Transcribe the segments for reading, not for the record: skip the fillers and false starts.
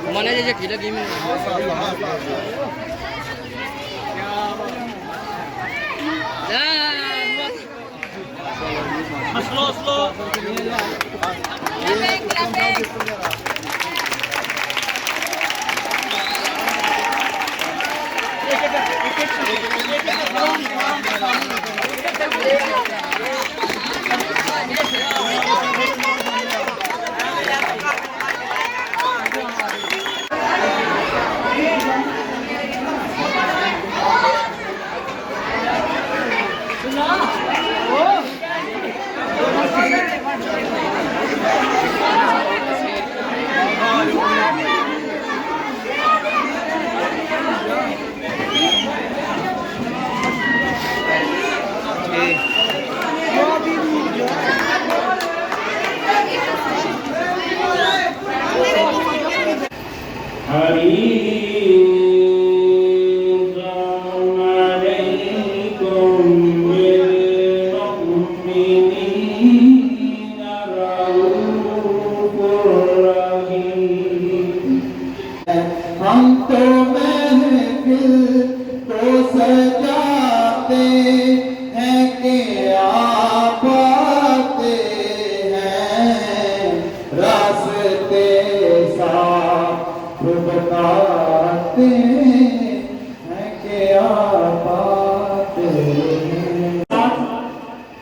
mana aja gila gini. Slow.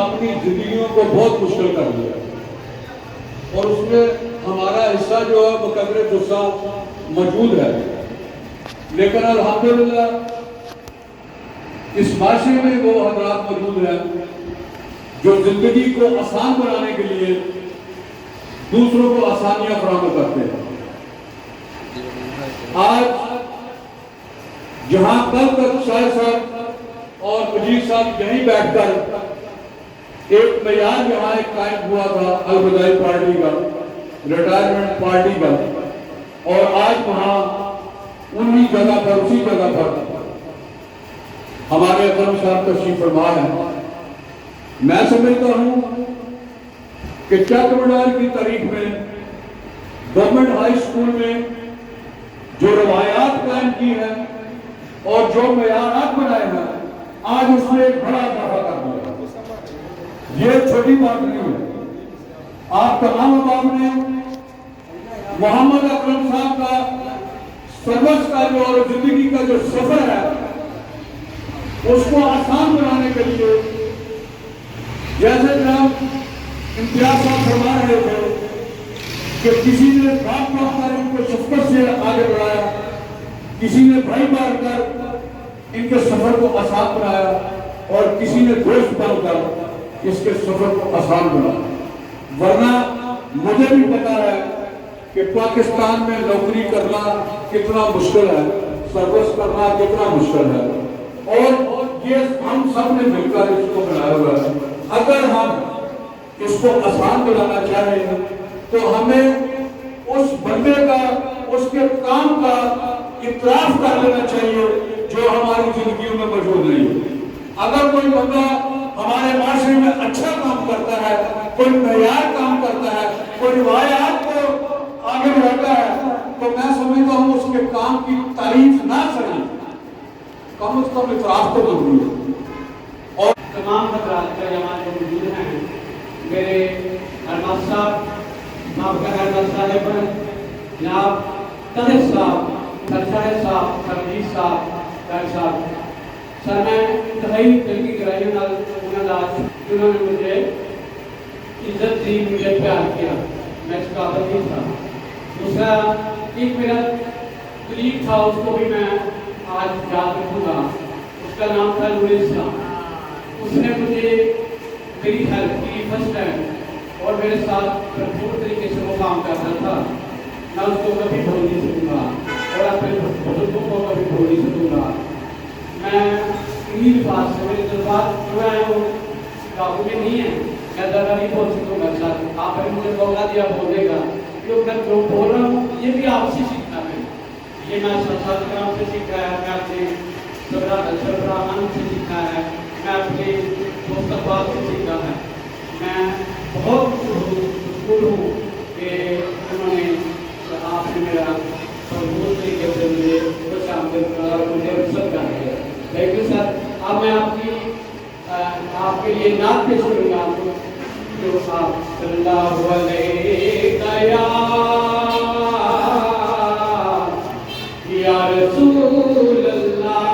اپنی زندگیوں کو بہت مشکل کر دیا اور اس میں ہمارا حصہ جو ہے وہ قدر جزا موجود ہے، لیکن الحمدللہ اس معاشرے میں وہ حضرات موجود ہیں جو زندگی کو آسان بنانے کے لیے دوسروں کو آسانیاں فراہم کرتے ہیں۔ آج جہاں کل تک شاہ صاحب اور مجید صاحب یہیں بیٹھ کر ایک معیار یہاں ایک قائم ہوا تھا الوداعی پارٹی کا، ریٹائرمنٹ پارٹی کا، اور آج وہاں انہی جگہ پر اسی جگہ پر ہمارے اکرم صاحب تشریف فرما ہے۔ میں سمجھتا ہوں کہ چک منڈال کی تاریخ میں گورنمنٹ ہائی اسکول میں جو روایات قائم کی ہیں اور جو معیارات بنائے ہیں، آج اس میں ایک بڑا اضافہ کر دیا۔ یہ چھوٹی بات نہیں ہے۔ آپ تمام احباب نے محمد اکرم صاحب کا سروس کا جو اور زندگی کا جو سفر ہے اس کو آسان بنانے کے لیے، جیسے جناب امتیاز صاحب فرما رہے تھے کہ کسی نے باپ باپ کر ان کو شفقت سے آگے بڑھایا، کسی نے بھائی مار کر ان کے سفر کو آسان بنایا، اور کسی نے دوست بن کر اس کے سفر کو آسان بنایا۔ ورنہ مجھے بھی پتا ہے کہ پاکستان میں نوکری کرنا کتنا مشکل ہے، سروس کرنا کتنا مشکل ہے، اور یہ ہم سب نے مل کر اس کو بنایا ہوا ہے۔ اگر ہم اس کو آسان بنانا چاہیں تو ہمیں اس بندے کا، اس کے کام کا اعتراف کر لینا چاہیے جو ہماری زندگیوں میں موجود نہیں ہے۔ اگر کوئی بندہ ہمارے معاشرے میں اچھا کام کرتا ہے، کوئی معیار کام کرتا ہے، کوئی روایات کو آگے بڑھاتا ہے، تو میں سمجھتا ہوں اس کے کام کی تعریف نہ کریں، کم از کم اعتراف تو ضروری ہے۔ اور تمام حضرات کا یہاں جو موجود ہیں، میرے ارماز صاحب، سابقہ ارماز صاحب، جناب طاہر صاحب، سرشاہ صاحب، سرجیت صاحب، طاہر صاحب، سر میں انتہائی دل کی گہرائیوں نال انہوں نے جنہوں نے مجھے عزت دی، مجھے پیار کیا، میں اس قابل نہیں تھا۔ دوسرا ایک میرا قریب تھا، اس کو بھی میں آج یاد رکھوں گا، اس کا نام تھا نور اسلام۔ اس نے مجھے میری ہیلپ کی فرسٹ ٹائم اور میرے ساتھ بھرپور طریقے سے وہ کام کرتا تھا۔ میں اس کو کبھی بھول نہیں سکوں گا اور اپنے بزرگوں کو کبھی بھول نہیں سکوں گا۔ میں انہی الفاظ سے، میرے جذبات جو ہیں وہ قابو میں نہیں ہیں، میں زیادہ نہیں بول سکوں گا سر۔ آپ نے مجھے موقع دیا بولنے کا، جو میں جو بول رہا ہوں یہ بھی آپ سے سیکھنا ہے، یہ میں سرساد کرام سے سیکھا ہے، میں اپنے سربراہان سے سیکھا ہے، میں اپنے دوست احباب سے سیکھا ہے۔ میں بہت خوشگوار ہوں کہ انہوں نے، آپ نے میرا بہت طریقے سے مجھے خوش آمدید کرا اور مجھے رخصت کر دیا۔ Thank you sir. اب میں آپ کے لیے نعت پیش کروں گا، جو آپ صلی اللہ علیہ یا رسول اللہ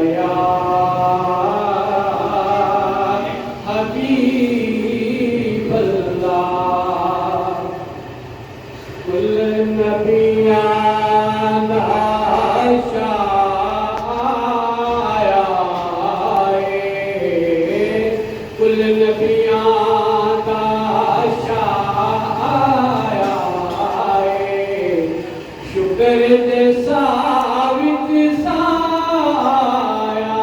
یا حبیب اللہ، کل نبیان آشایا، کل نبیان آشایا، شکر دے ثابت سایا،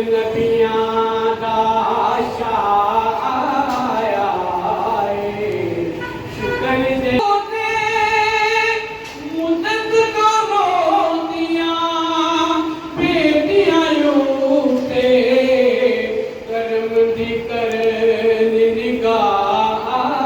نبی